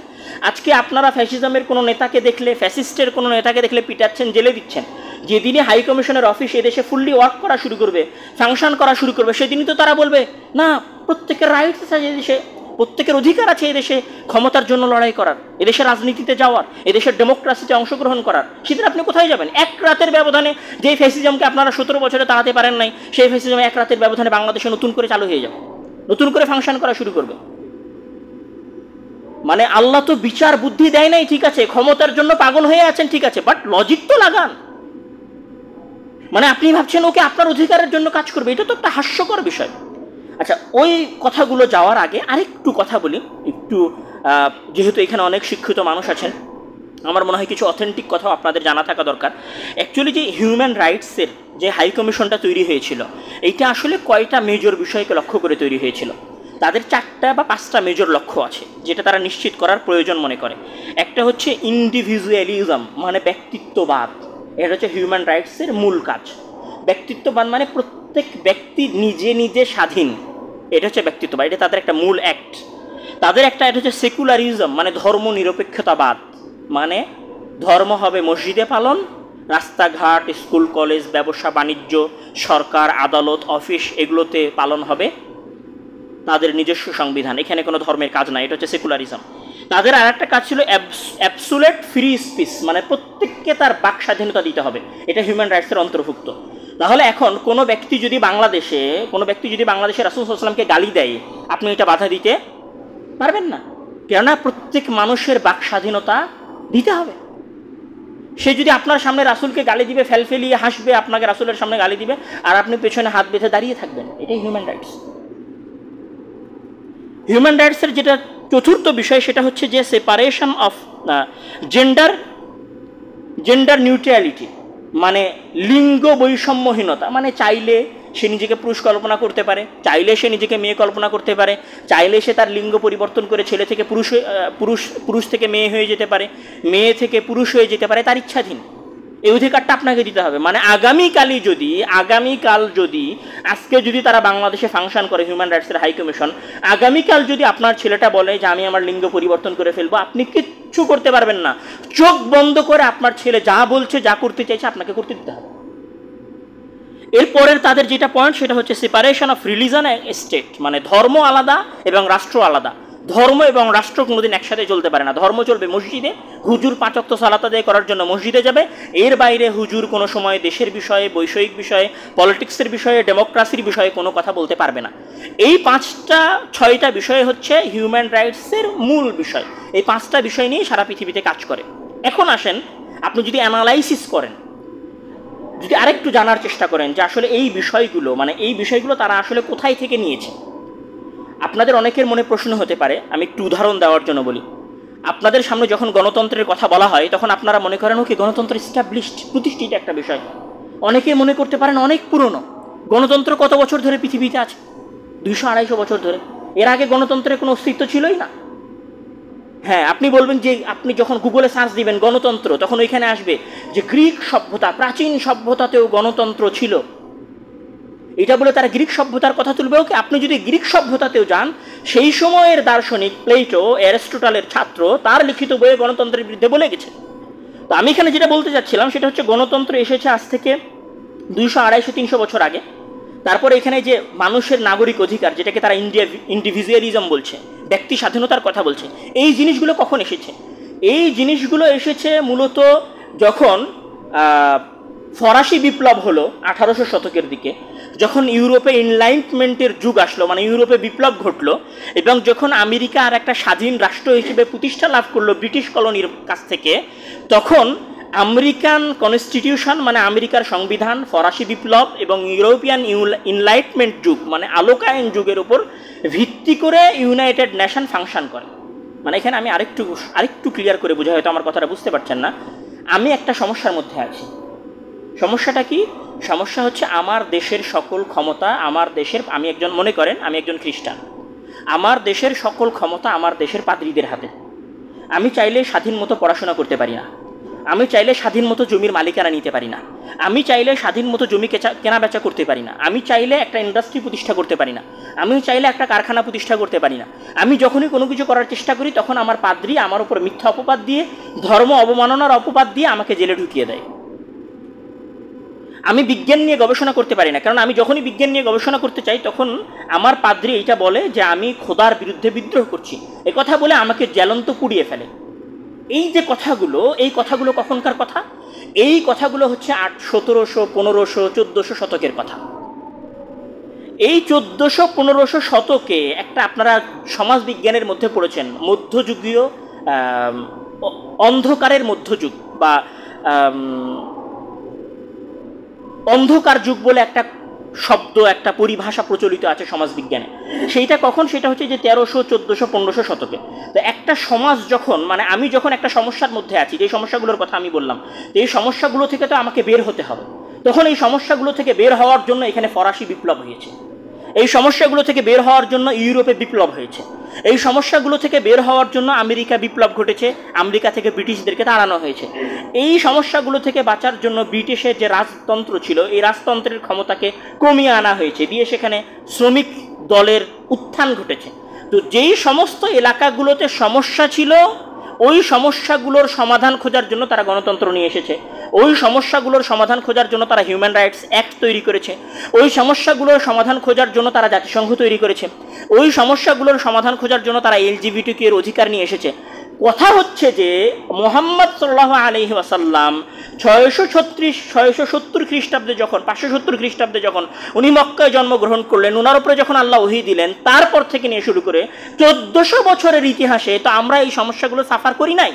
আজকে আপনারা ফ্যাসিজমের কোনো নেতাকে দেখলে, ফ্যাসিস্টের কোনো নেতাকে দেখলে পিটাচ্ছেন, জেলে দিচ্ছেন। যেদিনই হাই কমিশনের অফিস এদেশে ফুললি ওয়ার্ক করা শুরু করবে, ফাংশন করা শুরু করবে, সেদিনই তো তারা বলবে না, প্রত্যেকের রাইটস আছে এদেশে, প্রত্যেকের অধিকার আছে এদেশে ক্ষমতার জন্য লড়াই করার, এদেশে রাজনীতিতে যাওয়ার, এদেশের ডেমোক্রেসিতে অংশগ্রহণ করার। সেদিন আপনি কোথায় যাবেন? এক রাতের ব্যবধানে যেই ফ্যাসিজমকে আপনারা 17 বছরে তাড়াতে পারেন নাই, সেই ফ্যাসিজম এক রাতের ব্যবধানে বাংলাদেশে নতুন করে চালু হয়ে যাবে, নতুন করে ফাংশন করা শুরু করবে। মানে আল্লাহ তো বিচার বুদ্ধি দেয় নাই, ঠিক আছে, ক্ষমতার জন্য পাগল হয়ে আছেন, ঠিক আছে, বাট লজিক তো লাগান। মানে আপনি ভাবছেন ওকে আপনার অধিকারের জন্য কাজ করবে, এটা তো একটা হাস্যকর বিষয়। আচ্ছা, ওই কথাগুলো যাওয়ার আগে আরেকটু কথা বলি, একটু যেহেতু এখানে অনেক শিক্ষিত মানুষ আছেন, আমার মনে হয় কিছু অথেন্টিক কথাও আপনাদের জানা থাকা দরকার। অ্যাকচুয়ালি যে হিউম্যান রাইটসের যে হাই কমিশনটা তৈরি হয়েছিল, এইটা আসলে কয়টা মেজর বিষয়কে লক্ষ্য করে তৈরি হয়েছিল। তাদের 4টা বা 5টা মেজর লক্ষ্য আছে যেটা তারা নিশ্চিত করার প্রয়োজন মনে করে। একটা হচ্ছে ইন্ডিভিজুয়ালিজম, মানে ব্যক্তিত্ববাদ। এটা হচ্ছে হিউম্যান রাইটসের মূল কাজ। ব্যক্তিত্ববাদ মানে প্রত্যেক ব্যক্তি নিজে নিজে স্বাধীন, এটা হচ্ছে ব্যক্তিত্ববাদ, এটা তাদের একটা মূল অ্যাক্ট। তাদের এটা হচ্ছে সেকুলারিজম, মানে ধর্ম নিরপেক্ষতাবাদ, মানে ধর্ম হবে মসজিদে পালন, রাস্তাঘাট, স্কুল কলেজ, ব্যবসা বাণিজ্য, সরকার, আদালত, অফিস, এগুলোতে পালন হবে তাদের নিজস্ব সংবিধান, এখানে কোনো ধর্মের কাজ নাই, এটা হচ্ছে সেকুলারিজম। তাদের আর একটা কাজ ছিল অ্যাবসুলেট ফ্রি স্পিচ, মানে প্রত্যেককে তার বাক স্বাধীনতা দিতে হবে, এটা হিউম্যান রাইটসের অন্তর্ভুক্ত। তাহলে এখন কোনো ব্যক্তি যদি বাংলাদেশে রাসূল সাল্লাল্লাহু আলাইহি ওয়াসাল্লামকে গালি দেয়, আপনি এটা বাধা দিতে পারবেন না, কেননা প্রত্যেক মানুষের বাক স্বাধীনতা দিতে হবে। সে যদি আপনার সামনে রাসূলকে গালি দিবে, ফেলফেলিয়ে হাসবে, আপনাকে রাসূলের সামনে গালি দিবে, আর আপনি পেছনে হাত বেঁধে দাঁড়িয়ে থাকবেন, এটাই হিউম্যান রাইটস। হিউম্যান রাইটসের যেটা চতুর্থ বিষয় সেটা হচ্ছে যে সেপারেশন অফ জেন্ডার নিউট্রালিটি, মানে লিঙ্গ বৈষম্যহীনতা। মানে চাইলে সে নিজেকে পুরুষ কল্পনা করতে পারে, চাইলে সে নিজেকে মেয়ে কল্পনা করতে পারে, চাইলে সে তার লিঙ্গ পরিবর্তন করে ছেলে থেকে পুরুষ থেকে মেয়ে হয়ে যেতে পারে, মেয়ে থেকে পুরুষ হয়ে যেতে পারে, তার ইচ্ছাধীন। এই অধিকারটা আপনাকে দিতে হবে। মানে আগামীকাল যদি আজকে যদি তারা বাংলাদেশে ফাংশন করে হিউম্যান রাইটসের হাই কমিশন, আগামীকাল যদি আপনার ছেলেটা বলে যে আমি আমার লিঙ্গ পরিবর্তন করে ফেলবো, আপনি কিচ্ছু করতে পারবেন না। চোখ বন্ধ করে আপনার ছেলে যা বলছে, যা করতে চাইছে, আপনাকে করতে দিতে হবে। এরপরের তাদের যেটা পয়েন্ট সেটা হচ্ছে separation of religion and state, মানে ধর্ম আলাদা এবং রাষ্ট্র আলাদা। ধর্ম এবং রাষ্ট্র কোনোদিন একসাথে চলতে পারে না। ধর্ম চলবে মসজিদে, হুজুর 5 ওয়াক্ত সালাত আদায় করার জন্য মসজিদে যাবে, এর বাইরে হুজুর কোনো সময় দেশের বিষয়ে, বৈষয়িক বিষয়ে, পলিটিক্সের বিষয়ে, ডেমোক্রেসির বিষয়ে কোনো কথা বলতে পারবে না। এই 5টা-6টা বিষয় হচ্ছে হিউম্যান রাইটসের মূল বিষয়। এই 5টা বিষয় নিয়ে সারা পৃথিবীতে কাজ করে। এখন আসেন, আপনি যদি অ্যানালাইসিস করেন, যদি আরেকটু জানার চেষ্টা করেন যে আসলে এই বিষয়গুলো তারা আসলে কোথায় থেকে নিয়েছে। আপনাদের অনেকের মনে প্রশ্ন হতে পারে, আমি একটু উদাহরণ দেওয়ার জন্য বলি। আপনাদের সামনে যখন গণতন্ত্রের কথা বলা হয় তখন আপনারা মনে করেন ওকে গণতন্ত্র এস্টাবলিশড, প্রতিষ্ঠিত একটা বিষয়। অনেকে মনে করতে পারেন অনেক পুরনো। গণতন্ত্র কত বছর ধরে পৃথিবীতে আছে? 200-250 বছর ধরে। এর আগে গণতন্ত্রের কোনো অস্তিত্ব ছিলই না। হ্যাঁ, আপনি বলবেন যে আপনি যখন গুগলে সার্চ দিবেন গণতন্ত্র, তখন ওইখানে আসবে যে গ্রিক সভ্যতা, প্রাচীন সভ্যতাতেও গণতন্ত্র ছিল। এটা বলে তারা গ্রিক সভ্যতার কথা তুলবে। ওকে, আপনি যদি গ্রিক সভ্যতাতেও যান, সেই সময়ের দার্শনিক প্লেটো, অ্যারিস্টটলের ছাত্র, তার লিখিত বইয়ে গণতন্ত্রের বিরুদ্ধে বলে গেছে। তো আমি এখানে যেটা বলতে চাচ্ছিলাম সেটা হচ্ছে গণতন্ত্র এসেছে আজ থেকে 200-250-300 বছর আগে। তারপরে এখানে যে মানুষের নাগরিক অধিকার, যেটাকে তারা ইন্ডিভিজুয়ালিজম বলছে, ব্যক্তি স্বাধীনতার কথা বলছে, এই জিনিসগুলো কখন এসেছে? এই জিনিসগুলো এসেছে মূলত যখন ফরাসি বিপ্লব হলো 1800 শতকের দিকে, যখন ইউরোপে এনলাইটমেন্টের যুগ আসলো, মানে ইউরোপে বিপ্লব ঘটলো, এবং যখন আমেরিকা আর একটা স্বাধীন রাষ্ট্র হিসেবে প্রতিষ্ঠা লাভ করলো ব্রিটিশ কলোনির কাছ থেকে, তখন আমেরিকান কনস্টিটিউশন, মানে আমেরিকার সংবিধান, ফরাসি বিপ্লব এবং ইউরোপিয়ান এনলাইটমেন্ট যুগ, মানে আলোকায়ন যুগের উপর ভিত্তি করে ইউনাইটেড নেশন ফাংশন করে। মানে এখানে আমি আরেকটু ক্লিয়ার করে বোঝাই, হয়তো আমার কথাটা বুঝতে পারছেন না। আমি একটা সমস্যার মধ্যে আছি। সমস্যাটা কি? সমস্যা হচ্ছে আমার দেশের সকল ক্ষমতা আমার দেশের, আমি একজন খ্রিস্টান, আমার দেশের সকল ক্ষমতা আমার দেশের পাদ্রীদের হাতে। আমি চাইলে স্বাধীন মতো পড়াশোনা করতে পারি না, আমি চাইলে স্বাধীন মতো জমির মালিকানা নিতে পারি না, আমি চাইলে স্বাধীন মতো জমি কেনা বেচা করতে পারি না, আমি চাইলে একটা ইন্ডাস্ট্রি প্রতিষ্ঠা করতে পারি না, আমি চাইলে একটা কারখানা প্রতিষ্ঠা করতে পারি না। আমি যখনই কোনো কিছু করার চেষ্টা করি তখন আমার পাদ্রী আমার উপর মিথ্যা অপবাদ দিয়ে, ধর্ম অবমাননার অপবাদ দিয়ে আমাকে জেলে ঢুকিয়ে দেয়। আমি বিজ্ঞান নিয়ে গবেষণা করতে পারি না, কারণ আমি যখনই বিজ্ঞান নিয়ে গবেষণা করতে চাই তখন আমার পাদ্রী এইটা বলে যে আমি খোদার বিরুদ্ধে বিদ্রোহ করছি, এ কথা বলে আমাকে জ্বলন্ত পুড়িয়ে ফেলে। এই যে কথাগুলো, এই কথাগুলো কখনকার কথা? এই কথাগুলো হচ্ছে 1700, 1500, 1400 শতকের কথা। এই 1400, 1500 শতকে একটা, আপনারা সমাজ বিজ্ঞানের মধ্যে পড়েছেন, মধ্যযুগীয় অন্ধকারের মধ্যযুগ বা অন্ধকার যুগ বলে একটা শব্দ, একটা পরিভাষা প্রচলিত আছে সমাজবিজ্ঞানে। সেইটা কখন? সেটা হচ্ছে যে 1300, 1400, 1500 শতকে। তো একটা সমাজ যখন, মানে আমি যখন একটা সমস্যার মধ্যে আছি, যে সমস্যাগুলোর কথা আমি বললাম, এই সমস্যাগুলো থেকে তো আমাকে বের হতে হবে। তখন এই সমস্যাগুলো থেকে বের হওয়ার জন্য এখানে ফরাসি বিপ্লব হয়েছে, এই সমস্যাগুলো থেকে বের হওয়ার জন্য ইউরোপে বিপ্লব হয়েছে, এই সমস্যাগুলো থেকে বের হওয়ার জন্য আমেরিকা বিপ্লব ঘটেছে, আমেরিকা থেকে ব্রিটিশদেরকে তাড়ানো হয়েছে। এই সমস্যাগুলো থেকে বাঁচার জন্য ব্রিটিশের যে রাজতন্ত্র ছিল, এই রাজতন্ত্রের ক্ষমতাকে কমিয়ে আনা হয়েছে, দিয়ে সেখানে শ্রমিক দলের উত্থান ঘটেছে। তো যেই সমস্ত এলাকাগুলোতে সমস্যা ছিল, ওই সমস্যাগুলোর সমাধান খোঁজার জন্য তারা গণতন্ত্র নিয়ে এসেছে, ওই সমস্যাগুলোর সমাধান খোঁজার জন্য তারা হিউম্যান রাইটস অ্যাক্ট তৈরি করেছে, ওই সমস্যাগুলোর সমাধান খোঁজার জন্য তারা জাতিসংঘ তৈরি করেছে, ওই সমস্যাগুলোর সমাধান খোঁজার জন্য তারা এলজিবিটিকিউ এর অধিকার নিয়ে এসেছে। কথা হচ্ছে যে মুহাম্মদ সাল্লাল্লাহু আলাইহি ওয়াসাল্লাম 670 খ্রিস্টাব্দে যখন 570 খ্রিস্টাব্দে যখন উনি মক্কায় জন্মগ্রহণ করলেন, ওনার উপরে যখন আল্লাহ ওহী দিলেন, তারপর থেকে নিয়ে শুরু করে 1400 বছরের ইতিহাসে তো আমরা এই সমস্যাগুলো সাফার করি নাই।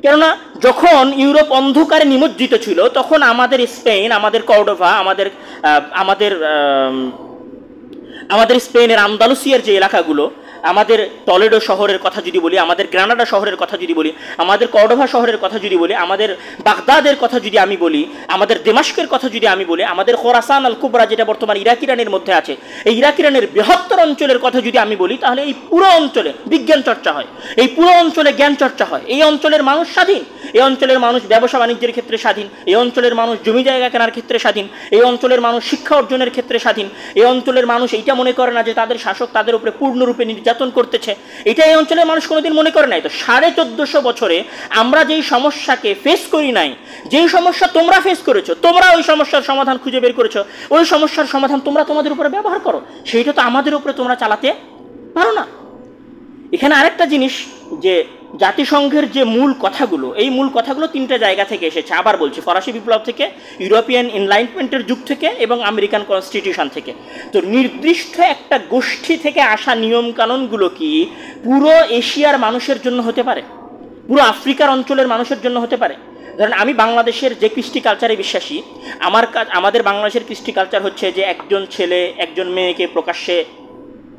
কেননা যখন ইউরোপ অন্ধকারে নিমজ্জিত ছিল, তখন আমাদের স্পেন, আমাদের কর্ডোভা, আমাদের স্পেনের আন্দালুসিয়ার যে এলাকাগুলো, আমাদের টলেডো শহরের কথা যদি বলি, আমাদের গ্রানাডা শহরের কথা যদি বলি, আমাদের কর্ডোভা শহরের কথা যদি বলি, আমাদের বাগদাদের কথা যদি আমি বলি, আমাদের দেমাস্কের কথা যদি আমি বলি, আমাদের খোরাসান আল কুবরা যেটা বর্তমান ইরাক ইরানের মধ্যে আছে, এই ইরাক ইরানের বৃহত্তর অঞ্চলের কথা যদি আমি বলি, তাহলে এই পুরো অঞ্চলে বিজ্ঞান চর্চা হয়, এই পুরো অঞ্চলে জ্ঞান চর্চা হয়। এই অঞ্চলের মানুষ স্বাধীন, এই অঞ্চলের মানুষ ব্যবসা বাণিজ্যের ক্ষেত্রে স্বাধীন, এই অঞ্চলের মানুষ জমি জায়গা কেনার ক্ষেত্রে স্বাধীন, এই অঞ্চলের মানুষ শিক্ষা অর্জনের ক্ষেত্রে স্বাধীন, এই অঞ্চলের মানুষ এইটা মনে করে না যে তাদের শাসক তাদের উপরে পূর্ণরূপে নির্যাতন করতেছে, এটা এই অঞ্চলের মানুষ কোনোদিন মনে করে নাই। তো 1450 বছরে আমরা যেই সমস্যাকে ফেস করি নাই, যেই সমস্যা তোমরা ফেস করেছো, তোমরা ওই সমস্যার সমাধান খুঁজে বের করেছো, ওই সমস্যার সমাধান তোমরা তোমাদের উপরে ব্যবহার করো, সেইটা তো আমাদের উপরে তোমরা চালাতে পারো না। এখানে আরেকটা জিনিস, যে জাতিসংঘের যে মূল কথাগুলো, এই মূল কথাগুলো 3টে জায়গা থেকে এসেছে। আবার বলছি, ফরাসি বিপ্লব থেকে, ইউরোপিয়ান এনলাইটমেন্টের যুগ থেকে, এবং আমেরিকান কনস্টিটিউশন থেকে। তো নির্দিষ্ট একটা গোষ্ঠী থেকে আসা নিয়মকানুনগুলো কি পুরো এশিয়ার মানুষের জন্য হতে পারে, পুরো আফ্রিকার অঞ্চলের মানুষের জন্য হতে পারে? ধরেন আমি বাংলাদেশের যে কৃষ্টি কালচারে বিশ্বাসী, আমাদের বাংলাদেশের কৃষ্টি কালচার হচ্ছে যে একজন ছেলে একজন মেয়েকে প্রকাশ্যে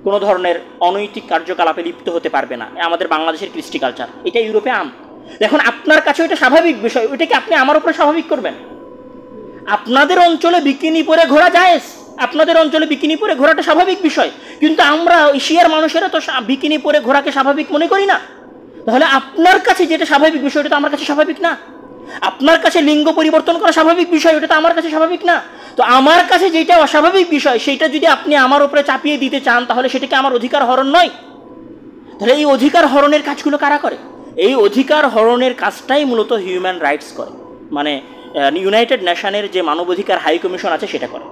কোনো ধরনের অনৈতিক কার্যকলাপে লিপ্ত হতে পারবে না, আমাদের বাংলাদেশের কৃষ্টি কালচার। এটা ইউরোপে আম। দেখুন আপনার কাছে ওইটা স্বাভাবিক বিষয়, ওইটাকে আপনি আমার উপরে স্বাভাবিক করবেন? আপনাদের অঞ্চলে বিকিনি পরে ঘোরা জায়েজ, আপনাদের অঞ্চলে বিকিনি পরে ঘোরাটা স্বাভাবিক বিষয়, কিন্তু আমরা এশিয়ার মানুষেরা তো বিকিনি পরে ঘোরাকে স্বাভাবিক মনে করি না। তাহলে আপনার কাছে যেটা স্বাভাবিক বিষয়, ওটা তো আমার কাছে স্বাভাবিক না। আপনার কাছে লিঙ্গ পরিবর্তন করা স্বাভাবিক বিষয়, ওটা তো আমার কাছে স্বাভাবিক না। তো আমার কাছে যেটা অস্বাভাবিক বিষয়, সেইটা যদি আপনি আমার উপরে চাপিয়ে দিতে চান, তাহলে সেটাকে আমার অধিকার হরণ নয়? তাহলে এই অধিকার হরণের কাজগুলো কারা করে? এই অধিকার হরণের কাজটাই মূলত হিউম্যান রাইটস করে, মানে ইউনাইটেড নেশনের যে মানবাধিকার হাই কমিশন আছে সেটা করে।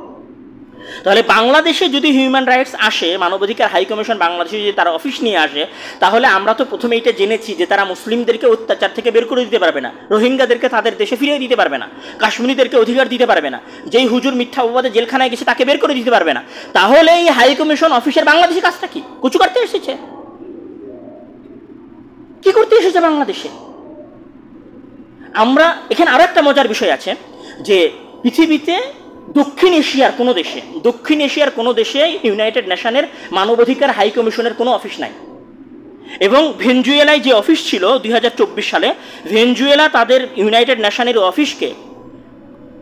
তাহলে বাংলাদেশে যদি হিউম্যান রাইটস আসে, মানবাধিকার হাই কমিশন বাংলাদেশে যদি তারা অফিস নিয়ে আসে, তাহলে আমরা তো প্রথমে এটা জেনেছি যে তারা মুসলিমদেরকে অত্যাচার থেকে বের করে দিতে পারবে না, রোহিঙ্গাদেরকে তাদের দেশে ফিরিয়ে দিতে পারবে না, কাশ্মীরিদেরকে অধিকার দিতে পারবে না, যেই হুজুর মিথ্যা অপবাদে জেলখানায় গেছে তাকে বের করে দিতে পারবে না। তাহলে এই হাই কমিশন অফিসের বাংলাদেশের কাজটা কি? কুচু কাটতে এসেছে? কি করতে এসেছে বাংলাদেশে? আমরা এখানে আরো একটা মজার বিষয় আছে, যে পৃথিবীতে দক্ষিণ এশিয়ার কোনো দেশে ইউনাইটেড নেশনের মানবাধিকার হাই কমিশনের কোনো অফিস নাই। এবং ভেনেজুয়েলায় যে অফিস ছিল 2024 সালে, ভেনেজুয়েলা তাদের ইউনাইটেড নেশনের অফিসকে,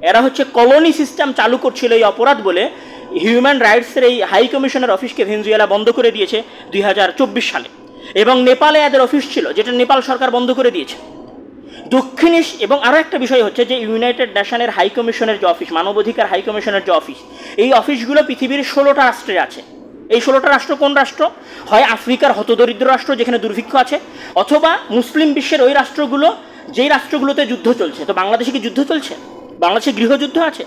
এরা হচ্ছে কলোনি সিস্টেম চালু করছিল এই অপরাধ বলে, হিউম্যান রাইটসের এই হাই কমিশনের অফিসকে ভেনেজুয়েলা বন্ধ করে দিয়েছে 2024 সালে। এবং নেপালে এদের অফিস ছিল, যেটা নেপাল সরকার বন্ধ করে দিয়েছে। এবং আরও একটা বিষয় হচ্ছে যে ইউনাইটেড নেশনের হাই কমিশনের যে অফিস, মানবাধিকার হাই কমিশনের যে অফিস, এই অফিসগুলো পৃথিবীর 16টা রাষ্ট্রে আছে। এই 16টা রাষ্ট্র কোন রাষ্ট্র? হয় আফ্রিকার হতদরিদ্র রাষ্ট্র যেখানে দুর্ভিক্ষ আছে, অথবা মুসলিম বিশ্বের ওই রাষ্ট্রগুলো যেই রাষ্ট্রগুলোতে যুদ্ধ চলছে। তো বাংলাদেশে কি যুদ্ধ চলছে? বাংলাদেশে গৃহযুদ্ধ আছে?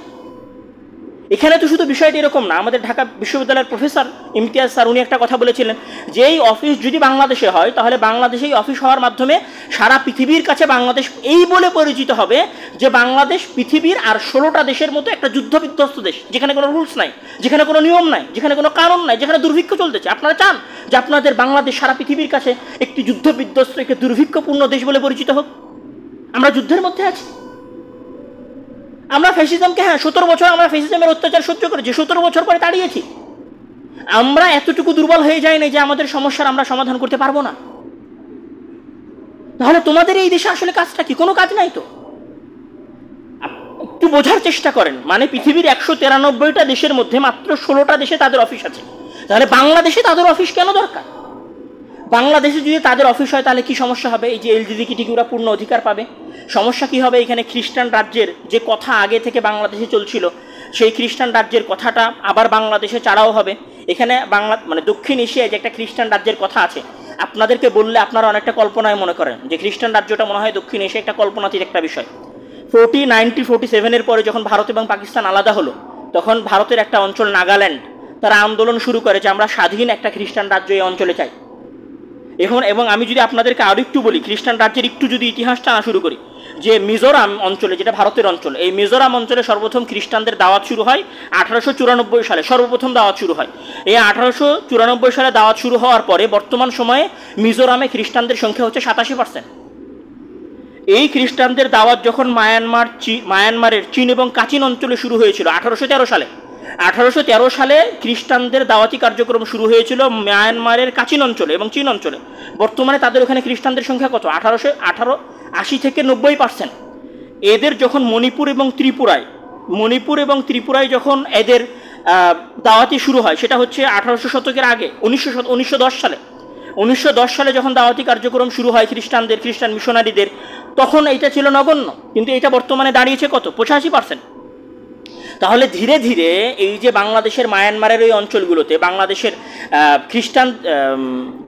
এখানে তো শুধু বিষয়টি এরকম না। আমাদের ঢাকা বিশ্ববিদ্যালয়ের প্রফেসর ইমতিয়াজ স্যার উনি একটা কথা বলেছিলেন, যে এই অফিস যদি বাংলাদেশে হয়, তাহলে বাংলাদেশে এই অফিস হওয়ার মাধ্যমে সারা পৃথিবীর কাছে বাংলাদেশ এই বলে পরিচিত হবে যে বাংলাদেশ পৃথিবীর আর 16টা দেশের মতো একটা যুদ্ধ বিধ্বস্ত দেশ, যেখানে কোনো রুলস নাই, যেখানে কোনো নিয়ম নাই, যেখানে কোনো কানুন নাই, যেখানে দুর্ভিক্ষ চলতেছে। আপনারা চান যে আপনাদের বাংলাদেশ সারা পৃথিবীর কাছে একটি যুদ্ধ বিধ্বস্ত, একটি দুর্ভিক্ষপূর্ণ দেশ বলে পরিচিত হোক? আমরা যুদ্ধের মধ্যে আছি। আমরা ফ্যাসিজমকে, হ্যাঁ 17 বছর আমরা ফ্যাসিজমের অত্যাচার সহ্য করেছি, 17 বছর পরে তাড়িয়েছি। আমরা এতটুকু দুর্বল হয়ে যাই না যে আমাদের সমস্যার আমরা সমাধান করতে পারবো না? তাহলে তোমাদের এই দেশে আসলে কাজটা কি? কোনো কাজ নাই তো। একটু বোঝার চেষ্টা করেন, মানে পৃথিবীর 193টা দেশের মধ্যে মাত্র 16টা দেশে তাদের অফিস আছে। তাহলে বাংলাদেশে তাদের অফিস কেন দরকার? বাংলাদেশে যদি তাদের অফিস হয় তাহলে কি সমস্যা হবে? এই যে এলজিবিটিকিউরা পূর্ণ অধিকার পাবে। সমস্যা কি হবে? এখানে খ্রিস্টান রাজ্যের যে কথা আগে থেকে বাংলাদেশে চলছিল, সেই খ্রিস্টান রাজ্যের কথাটা আবার বাংলাদেশে চাড়াও হবে। এখানে বাংলা মানে দক্ষিণ এশিয়ায় যে একটা খ্রিস্টান রাজ্যের কথা আছে, আপনাদেরকে বললে আপনারা অনেকটা কল্পনায় মনে করেন যে খ্রিস্টান রাজ্যটা মনে হয় দক্ষিণ এশিয়া একটা কল্পনাতীত একটা বিষয়। 1947 পরে যখন ভারত এবং পাকিস্তান আলাদা হলো, তখন ভারতের একটা অঞ্চল নাগাল্যান্ড, তারা আন্দোলন শুরু করে যে আমরা স্বাধীন একটা খ্রিস্টান রাজ্য এই অঞ্চলে চাই। এবং আমি যদি আপনাদেরকে আরও একটু বলি, খ্রিস্টান রাজ্যের একটু যদি ইতিহাসটা আনা শুরু করি, যে মিজোরাম অঞ্চলে, যেটা ভারতের অঞ্চল, এই মিজোরাম অঞ্চলে সর্বপ্রথম খ্রিস্টানদের দাওয়াত শুরু হয় 1894 সালে। সর্বপ্রথম দাওয়াত শুরু হয় এই 1894 সালে। দাওয়াত শুরু হওয়ার পরে বর্তমান সময়ে মিজোরামে খ্রিস্টানদের সংখ্যা হচ্ছে 87%। এই খ্রিস্টানদের দাওয়াত যখন মায়ানমারের চীন এবং কাচিন অঞ্চলে শুরু হয়েছিল 1813 সালে। 1813 সালে খ্রিস্টানদের দাওয়াতি কার্যক্রম শুরু হয়েছিল মায়ানমারের কাচিন অঞ্চলে এবং চীন অঞ্চলে। বর্তমানে তাদের ওখানে খ্রিস্টানদের সংখ্যা কত? 80 থেকে 90%। এদের যখন মণিপুর এবং ত্রিপুরায় যখন এদের দাওয়াতি শুরু হয়, সেটা হচ্ছে 1800 শতকের আগে, 1910 সালে। 1910 সালে যখন দাওয়াতি কার্যক্রম শুরু হয় খ্রিস্টান মিশনারিদের, তখন এটা ছিল নগণ্য, কিন্তু এটা বর্তমানে দাঁড়িয়েছে কত? 85%। তাহলে ধীরে ধীরে এই যে বাংলাদেশের মায়ানমারের ওই অঞ্চলগুলোতে, বাংলাদেশের খ্রিস্টান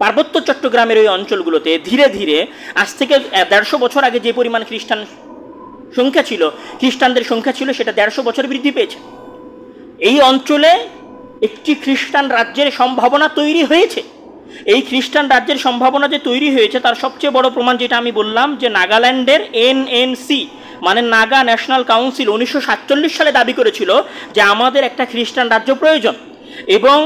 পার্বত্য চট্টগ্রামের ওই অঞ্চলগুলোতে ধীরে ধীরে আজ থেকে 150 বছর আগে যে পরিমাণ খ্রিস্টানদের সংখ্যা ছিল সেটা 150 বছর বৃদ্ধি পেয়েছে। এই অঞ্চলে একটি খ্রিস্টান রাজ্যের সম্ভাবনা তৈরি হয়েছে। এই খ্রিস্টান রাজ্যের সম্ভাবনা যে তৈরি হয়েছে তার সবচেয়ে বড় প্রমাণ যেটা আমি বললাম, যে নাগাল্যান্ডের এনএনসি মানে নাগা ন্যাশনাল কাউন্সিল 1947 সালে দাবি করেছিল যে আমাদের একটা খ্রিস্টান রাজ্য প্রয়োজন। এবং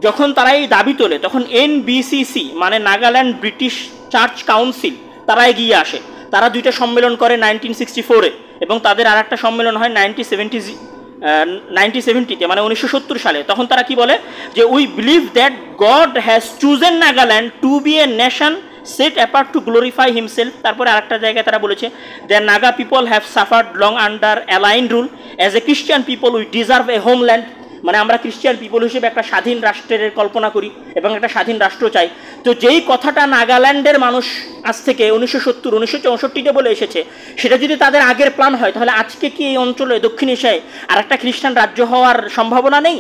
যখন তারা এই দাবি তোলে, তখন এনবিসিসি মানে নাগাল্যান্ড ব্রিটিশ চার্চ কাউন্সিল তারা এগিয়ে আসে। তারা দুইটা সম্মেলন করে 1964-এ, এবং তাদের আর একটা সম্মেলন হয় 1970-তে মানে 1970 সালে। তখন তারা কি বলে? যে we believe that God has chosen Nagaland to be a nation set apart to glorify himself। তারপরে আরেকটা জায়গায় তারা বলেছে, the Naga people have suffered long under alien rule, as a Christian people we deserve a homeland। মানে আমরা খ্রিস্টান people হিসেবে একটা স্বাধীন রাষ্ট্রের কল্পনা করি এবং একটা স্বাধীন রাষ্ট্র চাই। তো যেই কথাটা নাগাল্যান্ডের মানুষ আজ থেকে 1964-1964-তে বলে এসেছে, সেটা যদি তাদের আগের প্ল্যান হয়, তাহলে আজকে কি এই অঞ্চলে দক্ষিণ এশিয়ায় আর একটা খ্রিস্টান রাজ্য হওয়ার সম্ভাবনা নেই?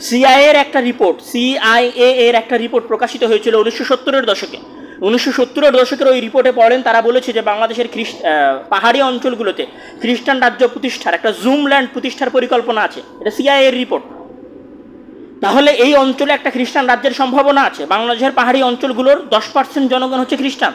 সিআইএ এর একটা রিপোর্ট প্রকাশিত হয়েছিল 1970-এর দশকে। 1970-এর দশকের ওই রিপোর্টে পড়েন, তারা বলেছে যে বাংলাদেশের পাহাড়ি অঞ্চলগুলোতে খ্রিস্টান রাজ্য প্রতিষ্ঠার একটা জুম ল্যান্ড প্রতিষ্ঠার পরিকল্পনা আছে। এটা সিআইএ এর রিপোর্ট। তাহলে এই অঞ্চলে একটা খ্রিস্টান রাজ্যের সম্ভাবনা আছে। বাংলাদেশের পাহাড়ি অঞ্চলগুলোর 10% জনগণ হচ্ছে খ্রিস্টান।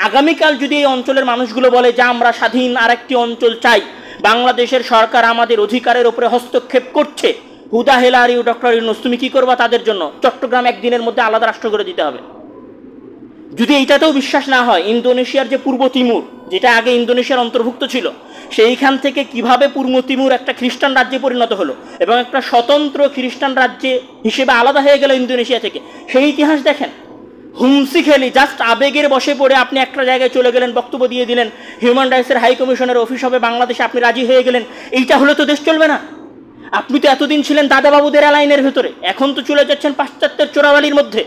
আগামীকাল যদি এই অঞ্চলের মানুষগুলো বলে যে আমরা স্বাধীন আরেকটি অঞ্চল চাই, বাংলাদেশের সরকার আমাদের অধিকারের উপরে হস্তক্ষেপ করছে, হুদা হেলারি ডক্টর ইউনূস, তুমি কি করবা তাদের জন্য? চট্টগ্রাম একদিনের মধ্যে আলাদা রাষ্ট্র করে দিতে হবে। যদি এইটাতেও বিশ্বাস না হয়, ইন্দোনেশিয়ার যে পূর্ব তিমুর, যেটা আগে ইন্দোনেশিয়ার অন্তর্ভুক্ত ছিল, সেইখান থেকে কিভাবে পূর্ব তিমুর একটা খ্রিস্টান রাজ্যে পরিণত হলো এবং একটা স্বতন্ত্র খ্রিস্টান রাজ্যে হিসেবে আলাদা হয়ে গেল ইন্দোনেশিয়া থেকে, সেই ইতিহাস দেখেন। হুমসি খেলি জাস্ট আবেগের বসে পড়ে আপনি একটা জায়গায় চলে গেলেন, বক্তব্য দিয়ে দিলেন, হিউম্যান রাইটসের হাই কমিশনের অফিস হবে বাংলাদেশে, আপনি রাজি হয়ে গেলেন। এইটা হলে তো দেশ চলবে না। আপনি তো এতদিন ছিলেন দাদাবাবুদের লাইনের ভেতরে, এখন তো চলে যাচ্ছেন পাশ্চাত্যের চোরাবালির মধ্যে।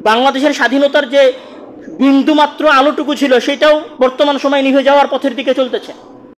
বাংলাদেশের স্বাধীনতার যে বিন্দুমাত্র আলোটুকু ছিল সেটাও বর্তমান সময় নিভে যাওয়ার পথের দিকে চলতেছে।